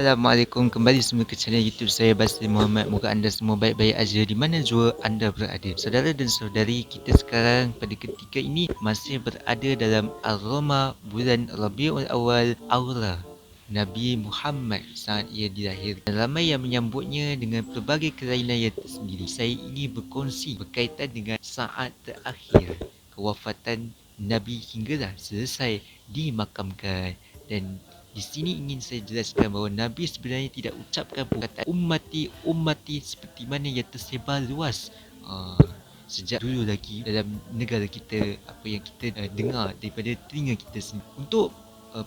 Assalamualaikum, kembali semua ke channel YouTube saya Basri Muhammad. Moga anda semua baik-baik aja di mana jua anda berada. Saudara dan saudari, kita sekarang pada ketika ini masih berada dalam aroma bulan Rabiul Awal, aura Nabi Muhammad saat ia dilahirkan. Ramai yang menyambutnya dengan pelbagai kelainan yang tersendiri. Saya ingin berkongsi berkaitan dengan saat terakhir kewafatan Nabi hinggalah selesai dimakamkan. Dan di sini ingin saya jelaskan bahawa Nabi sebenarnya tidak ucapkan perkataan ummati seperti mana yang tersebar luas sejak dulu lagi dalam negara kita, apa yang kita dengar daripada telinga kita sendiri. Untuk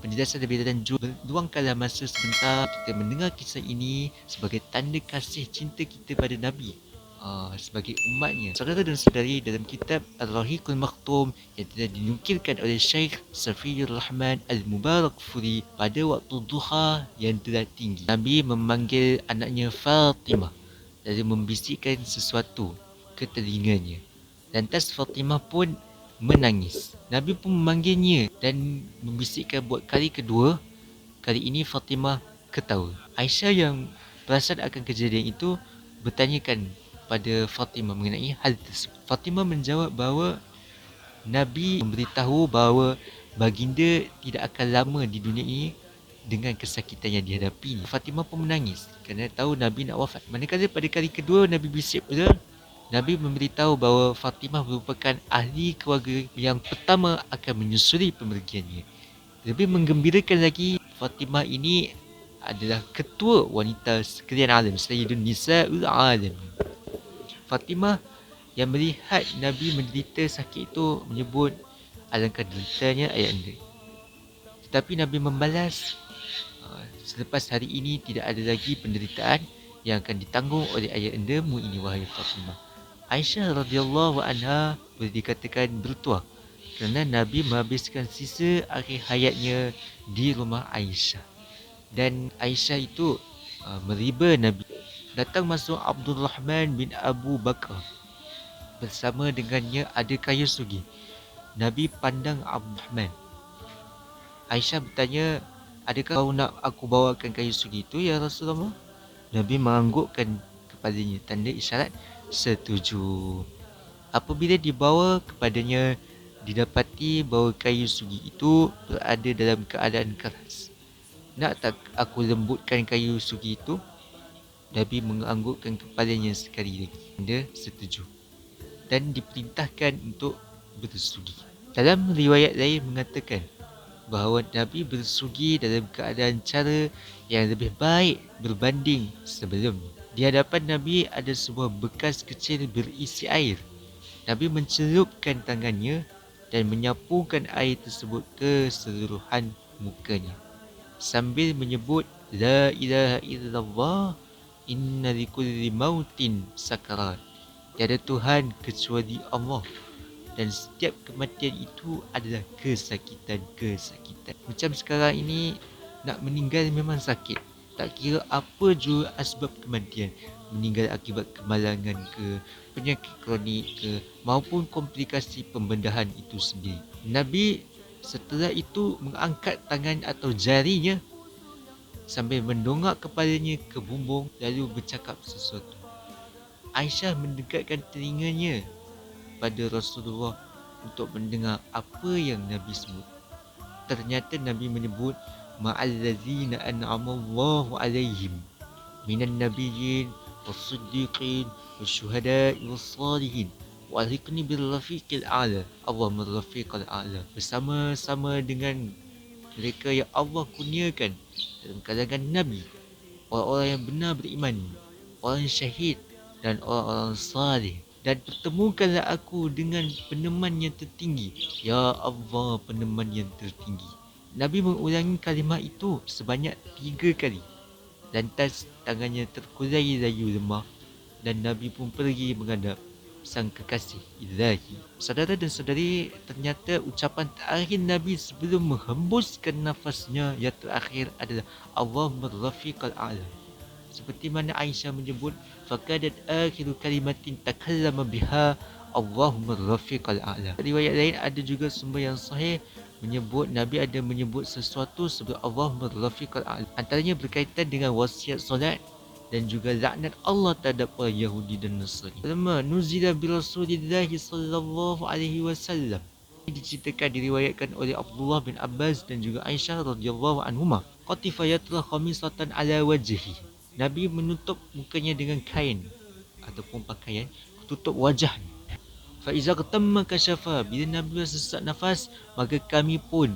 penjelasan lebih lanjut, luangkanlah masa sebentar kita mendengar kisah ini sebagai tanda kasih cinta kita pada Nabi sebagai umatnya. Saudara dan saudari, dalam kitab Ar-Rahiqul Maktum yang telah dinukilkan oleh Syekh Safiyur Rahman Al-Mubarakfuri pada waktu duha yang telah tinggi, Nabi memanggil anaknya Fatimah lalu membisikkan sesuatu ke telinganya. Lantas Fatimah pun menangis. Nabi pun memanggilnya dan membisikkan buat kali kedua. Kali ini Fatimah ketawa. Aisyah yang perasan akan kejadian itu bertanyakan pada Fatimah mengenai hal tersebut. Fatimah menjawab bahawa Nabi memberitahu bahawa baginda tidak akan lama di dunia ini dengan kesakitan yang dihadapi. Fatimah pun menangis kerana tahu Nabi nak wafat. Manakala pada kali kedua Nabi bisik pula, Nabi memberitahu bahawa Fatimah merupakan ahli keluarga yang pertama akan menyusuri pemergiannya. Lebih menggembirakan lagi, Fatimah ini adalah ketua wanita sekalian alam, Sayyidun Nisa'ul Alam. Fatimah yang melihat Nabi menderita sakit itu menyebut alangkah deritanya ayah anda. Tetapi Nabi membalas, selepas hari ini tidak ada lagi penderitaan yang akan ditanggung oleh ayah andamu ini, wahai Fatimah. Aisyah radhiyallahu anha boleh dikatakan bertuah kerana Nabi menghabiskan sisa akhir hayatnya di rumah Aisyah. Dan Aisyah itu meriba Nabi. Datang masuk Abdul Rahman bin Abu Bakar. Bersama dengannya ada kayu sugih. Nabi pandang Abdul Rahman. Aisyah bertanya, adakah kau nak aku bawakan kayu sugih itu ya Rasulullah? Nabi menganggukkan kepadanya tanda isyarat setuju. Apabila dibawa kepadanya, didapati bahawa kayu sugih itu berada dalam keadaan keras. Nak tak aku lembutkan kayu sugih itu? Nabi menganggukkan kepalanya sekali lagi. Anda setuju. Dan diperintahkan untuk bersugih. Dalam riwayat lain mengatakan bahawa Nabi bersugih dalam keadaan cara yang lebih baik berbanding sebelumnya. Di hadapan Nabi ada sebuah bekas kecil berisi air. Nabi mencelupkan tangannya dan menyapukan air tersebut ke seluruhan mukanya sambil menyebut La ilaha illallah inna likulli mautin sakarat. Tiada Tuhan kecuali Allah dan setiap kematian itu adalah kesakitan-kesakitan. Macam sekarang ini, nak meninggal memang sakit. Tak kira apa jua asbab kematian, meninggal akibat kemalangan ke, penyakit kronik ke, maupun komplikasi pembedahan itu sendiri. Nabi setelah itu mengangkat tangan atau jarinya sambil mendongak kepalanya ke bumbung lalu bercakap sesuatu. Aisyah mendekatkan telinganya pada Rasulullah untuk mendengar apa yang Nabi sebut. Ternyata Nabi menyebut ma'allazina an'amallahu alaihim minan nabiyyin was-siddiqin wasyuhada'i was-salihin walhiqni bil rafiqil a'la. Allahumma rafiqal a'la. Bersama-sama dengan mereka yang Allah kurniakan dalam kalangan Nabi, orang-orang yang benar beriman, orang syahid dan orang-orang salih. Dan pertemukanlah aku dengan peneman yang tertinggi. Ya Allah, peneman yang tertinggi. Nabi mengulangi kalimah itu sebanyak 3 kali. Lantas tangannya terkulai layu lemah dan Nabi pun pergi menghadap sang kekasih ilahi. Saudara dan saudari, ternyata ucapan terakhir Nabi sebelum menghembuskan nafasnya yang terakhir adalah Allahumma rafiqal a'la. Seperti mana Aisyah menyebut, fakadat akhiru kalimatin takallama biha Allahumma rafiqal a'la. Riwayat lain ada juga sumber yang sahih Nabi ada menyebut sesuatu sebelum Allah Rafiqul A'la. Antaranya berkaitan dengan wasiat solat dan juga laknat Allah terhadap orang Yahudi dan Nasrani. Lama nuzila bi Rasulillah sallallahu alaihi wasallam. Diceritakan diriwayatkan oleh Abdullah bin Abbas dan juga Aisyah radhiyallahu anhuma. Qatifayatul khamisatan ala wajhi. Nabi menutup mukanya dengan kain ataupun pakaian tutup wajahnya. Fa iza qatamma kashafa. Bila Nabi sesak nafas, maka kami pun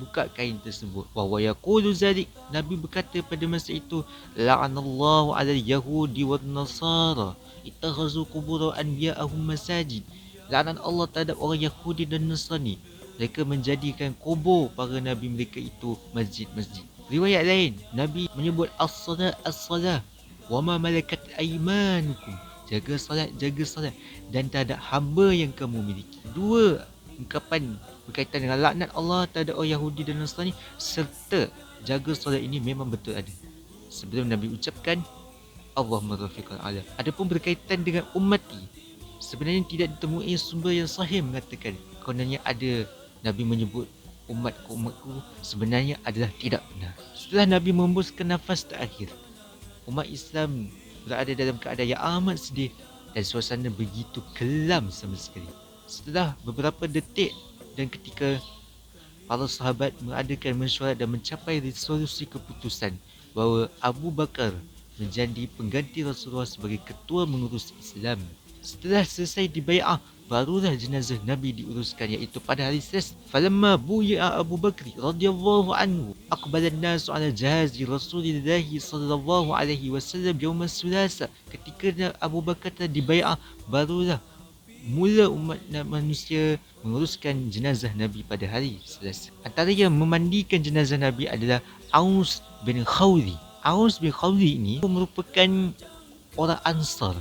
buka kain tersebut. Wa yaqulu zalik. Nabi berkata pada masa itu, la'anallahu 'alal yahudi wan nasara ittakhazu qubur anbiya'ahum masajid. Laknat Allah terhadap orang Yahudi dan Nasrani. Mereka menjadikan kubur para nabi mereka itu masjid-masjid. Riwayat lain, Nabi menyebut as-salat as-salah wa ma malakat aymanukum. Jaga salat dan terhadap hamba yang kamu miliki. Dua ungkapan berkaitan dengan laknat Allah terhadap orang Yahudi dan Nasrani serta jaga solat ini memang betul ada. Sebelum Nabi ucapkan Allahumma rafiqal a'la. Adapun berkaitan dengan ummati, sebenarnya tidak ditemui sumber yang sahih mengatakan kononnya ada Nabi menyebut umatku sebenarnya adalah tidak benar. Setelah Nabi membuskan nafas terakhir, umat Islam berada dalam keadaan yang amat sedih dan suasana begitu kelam sama sekali. Setelah beberapa detik dan ketika para sahabat mengadakan mesyuarat dan mencapai resolusi keputusan bahawa Abu Bakar menjadi pengganti Rasulullah sebagai ketua mengurus Islam. Setelah selesai dibai'ah, barulah jenazah Nabi diuruskan, iaitu pada hari Selasa. Falamma buyi'a Abu Bakr radhiyallahu anhu aqbala an-nasu ala jahazi Rasulillah sallallahu alaihi wasallam yawm as-Selasa. Ketika Abu Bakar telah dibai'ah, barulah mula umat manusia menguruskan jenazah Nabi pada hari Selasa. Antara yang memandikan jenazah Nabi adalah Aus bin Khawli. Aus bin Khawli ini merupakan orang Ansar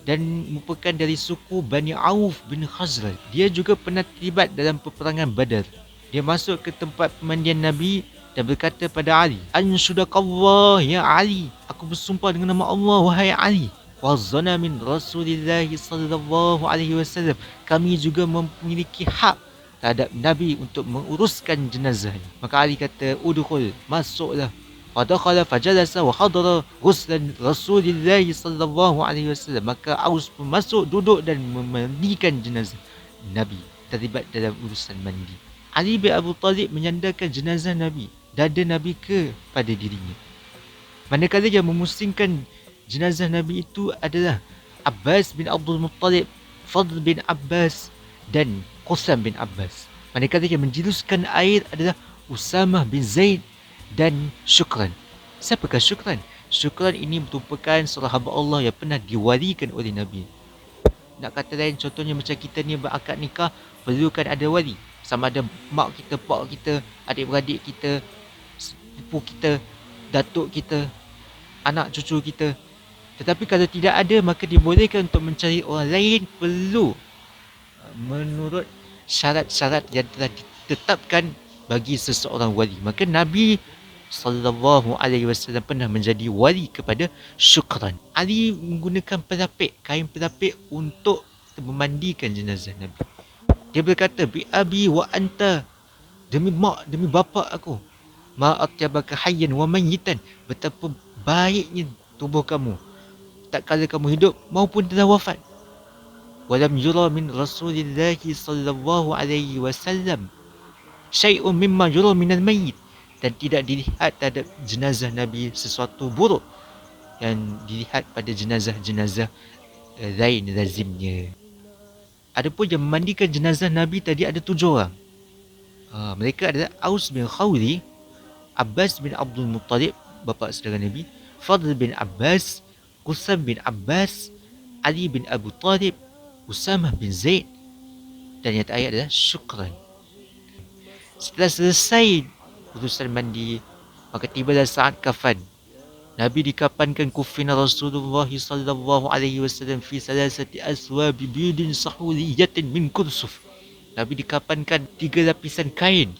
dan merupakan dari suku Bani Auf bin Khazraj. Dia juga pernah terlibat dalam peperangan Badar. Dia masuk ke tempat pemandian Nabi dan berkata pada Ali, "Ansyudakallah ya Ali, aku bersumpah dengan nama Allah wahai Ali. Wazana min Rasulillah sallallahu alaihi wasallam. Kami juga memiliki hak terhadap Nabi untuk menguruskan jenazahnya." Maka Ali kata, "Udkhul, masuklah." Fadakhala fajalasa wa hadara ghuslan Rasulillah sallallahu alaihi wasallam. Maka Aus pun masuk, duduk dan memandikan jenazah Nabi, terlibat dalam urusan mandi. Ali bin Abu Talib menyandarkan jenazah Nabi, dada Nabi kepada dirinya. Manakala yang memusingkan jenazah Nabi itu adalah Abbas bin Abdul Muttalib, Fadl bin Abbas dan Qusam bin Abbas. Manakala yang menjeluskan air adalah Usamah bin Zaid dan Syukran. Siapakah Syukran? Syukran ini merupakan seorang hamba Allah yang pernah diwalikan oleh Nabi. Nak kata lain, contohnya macam kita ni berakad nikah, perlukan ada wali. Sama ada mak kita, pak kita, adik-beradik kita, sepupu kita, datuk kita, anak cucu kita. Tetapi kalau tidak ada, maka dibolehkan untuk mencari orang lain, perlu menurut syarat-syarat yang telah ditetapkan bagi seseorang wali. Maka Nabi sallallahu alaihi wasallam pernah menjadi wali kepada Syukran. Ali menggunakan pelapik, kain pelapik untuk memandikan jenazah Nabi. Dia berkata, "Bi abi wa anta." Demi mak, demi bapa aku. Ma atyabaka hayyan wa mayyitan. Betapa baiknya tubuh kamu, tak kala kamu hidup maupun telah wafat. Walam yura min Rasulillah sallallahu alaihi wasallam syai'un mimma yura minal mayyit. Dan tidak dilihat terhadap jenazah Nabi sesuatu buruk yang dilihat pada jenazah-jenazah lain lazimnya. Adapun yang memandikan jenazah Nabi tadi ada 7 orang. Mereka adalah Aus bin Khawli, Abbas bin Abdul Muttalib, bapa saudara Nabi, Fadl bin Abbas, Qusam bin Abbas, Ali bin Abu Talib, Usamah bin Zaid, dan yang terakhir adalah Syukran. Setelah selesai urusan mandi, maka tibalah saat kafan. Nabi dikafankan kufina Rasulullah sallallahu alaihi wasallam fi salasati aswabi bidin sahuliyatin min kursuf. Nabi dikafankan 3 lapisan kain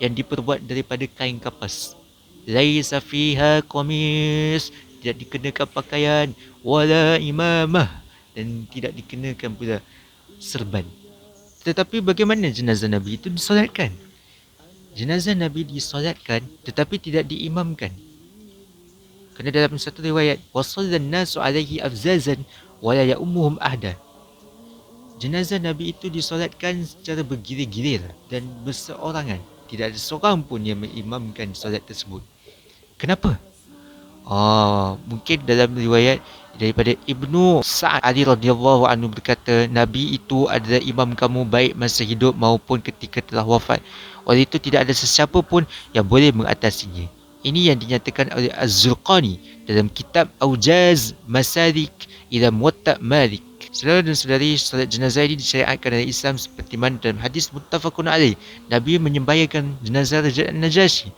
yang diperbuat daripada kain kapas. Laisa fiha qamis, tidak dikenakan pakaian, wala imamah, dan tidak dikenakan pula serban. Tetapi bagaimana jenazah Nabi itu disolatkan? jenazah Nabi disolatkan tetapi tidak diimamkan. Kerana dalam satu riwayat, wasallan nasu alaihi afzazan wa la ya'ummuhum ahda. Jenazah Nabi itu disolatkan secara bergilir-gilir dan berseorangan. Tidak ada seorang pun yang mengimamkan solat tersebut. Kenapa? Mungkin dalam riwayat daripada Ibnu Sa'ad Ali radhiyallahu anhu berkata, Nabi itu adalah imam kamu baik masa hidup maupun ketika telah wafat. Oleh itu tidak ada sesiapa pun yang boleh mengatasinya. Ini yang dinyatakan oleh Az-Zurqani dalam kitab Aujaz Masalik ila Muwatta' Malik. Saudara dan saudari, solat jenazah ini disyariatkan oleh Islam seperti mana dalam hadis muttafaqun alaih. Nabi menyembahyangkan jenazah Raja An-Najasyi.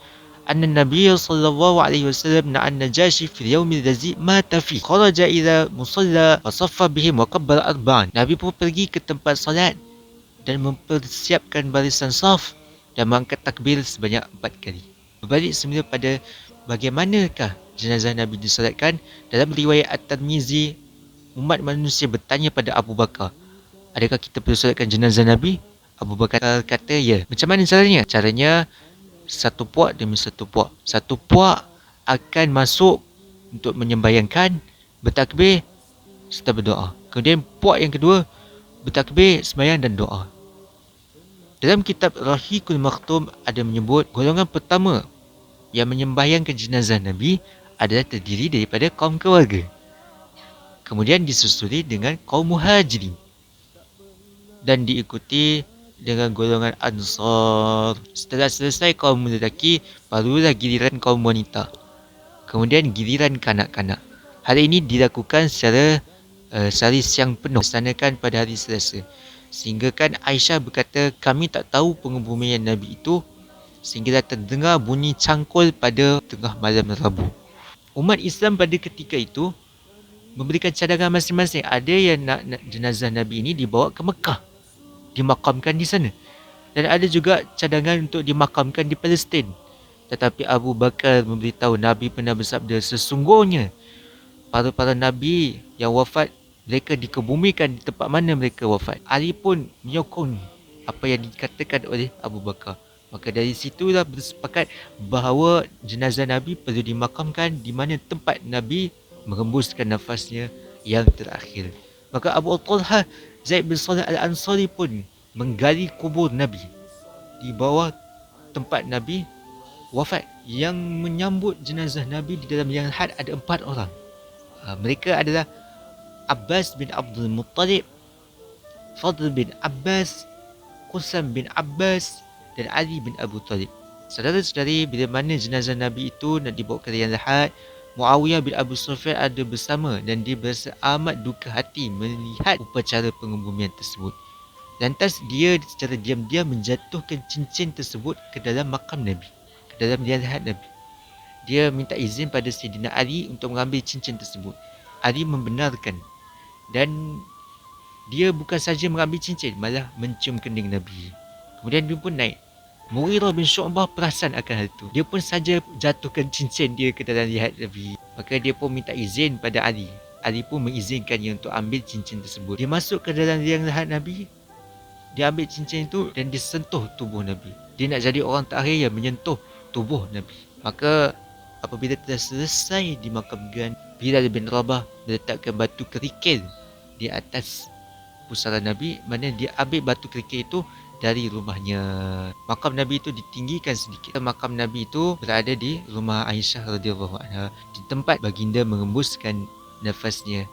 أن النبي صلى الله عليه وسلم نعى النجاشي في اليوم الذي مات فيه خرج إلى مصلى وصف بهم وكبر أربعا. Nabi pun pergi ke tempat salat dan mempersiapkan barisan saf dan mengangkat takbir sebanyak 4 kali. Berbalik semula pada bagaimanakah jenazah Nabi disolatkan, dalam riwayat At-Tirmizi, umat manusia bertanya pada Abu Bakar, adakah kita perlu solatkan jenazah Nabi? Abu Bakar kata, ya. Macam mana caranya? Caranya satu puak demi satu puak. Satu puak akan masuk untuk menyembayangkan, bertakbir serta berdoa. Kemudian puak yang kedua bertakbir, sembahyang dan doa. Dalam kitab Rahiqul Maktum ada menyebut golongan pertama yang menyembahyangkan jenazah Nabi adalah terdiri daripada kaum keluarga. Kemudian disusuli dengan kaum muhajirin dan diikuti dengan golongan Ansar. Setelah selesai kaum lelaki, barulah giliran kaum wanita. Kemudian giliran kanak-kanak. Hal ini dilakukan secara sehari siang penuh, dilaksanakan pada hari Selasa. Sehingga kan Aisyah berkata, kami tak tahu pengebumian Nabi itu sehingga terdengar bunyi cangkul pada tengah malam Rabu. Umat Islam pada ketika itu memberikan cadangan masing-masing. Ada yang nak jenazah Nabi ini dibawa ke Mekah, dimakamkan di sana. Dan ada juga cadangan untuk dimakamkan di Palestin. Tetapi Abu Bakar memberitahu, Nabi pernah bersabda, sesungguhnya para Nabi yang wafat, mereka dikebumikan di tempat mana mereka wafat. Ali pun menyokong apa yang dikatakan oleh Abu Bakar. Maka dari situlah bersepakat bahawa jenazah Nabi perlu dimakamkan di mana tempat Nabi menghembuskan nafasnya yang terakhir. Maka Abu Talha Zaid bin Salih Al-Ansari pun menggali kubur Nabi di bawah tempat Nabi wafat. Yang menyambut jenazah Nabi di dalam liang lahat ada 4 orang. Mereka adalah Abbas bin Abdul Muttalib, Fadl bin Abbas, Qusam bin Abbas dan Ali bin Abu Talib. Saudara-saudari, bila mana jenazah Nabi itu nak dibawa ke liang lahat, Muawiyah bin Abu Sufyan ada bersama dan dia berasa amat duka hati melihat upacara pengebumian tersebut. Lantas dia secara diam-diam menjatuhkan cincin tersebut ke dalam makam Nabi, ke dalam liang lahat Nabi. Dia minta izin pada Sayyidina Ali untuk mengambil cincin tersebut. Ali membenarkan dan dia bukan saja mengambil cincin, malah mencium kening Nabi. Kemudian dia pun naik. Mughirah bin Syu'bah perasan akan hal itu. Dia pun saja jatuhkan cincin dia ke dalam lihat Nabi. Maka dia pun minta izin pada Ali. Ali pun mengizinkannya untuk ambil cincin tersebut. Dia masuk ke dalam liang lahat Nabi. Dia ambil cincin itu dan disentuh tubuh Nabi. Dia nak jadi orang terakhir yang menyentuh tubuh Nabi. Maka apabila telah selesai dimakamkan, Bilal bin Rabah meletakkan batu kerikil di atas pusara Nabi, mana dia ambil batu kerikil itu dari rumahnya. Makam Nabi itu ditinggikan sedikit. Makam Nabi itu berada di rumah Aisyah radhiyallahu anha, di tempat baginda mengembuskan nafasnya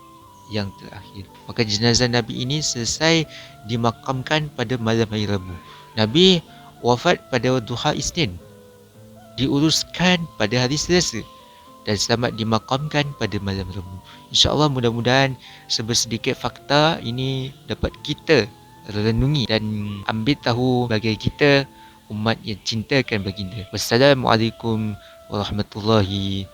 yang terakhir. Maka jenazah Nabi ini selesai dimakamkan pada malam hari Rabu. Nabi wafat pada duha Isnin, diuruskan pada hari Selasa dan selamat dimakamkan pada malam Rabu. InsyaAllah mudah-mudahan sedikit fakta ini dapat kita renungi dan ambil tahu bagi kita umat yang cintakan baginda. Wassalamualaikum warahmatullahi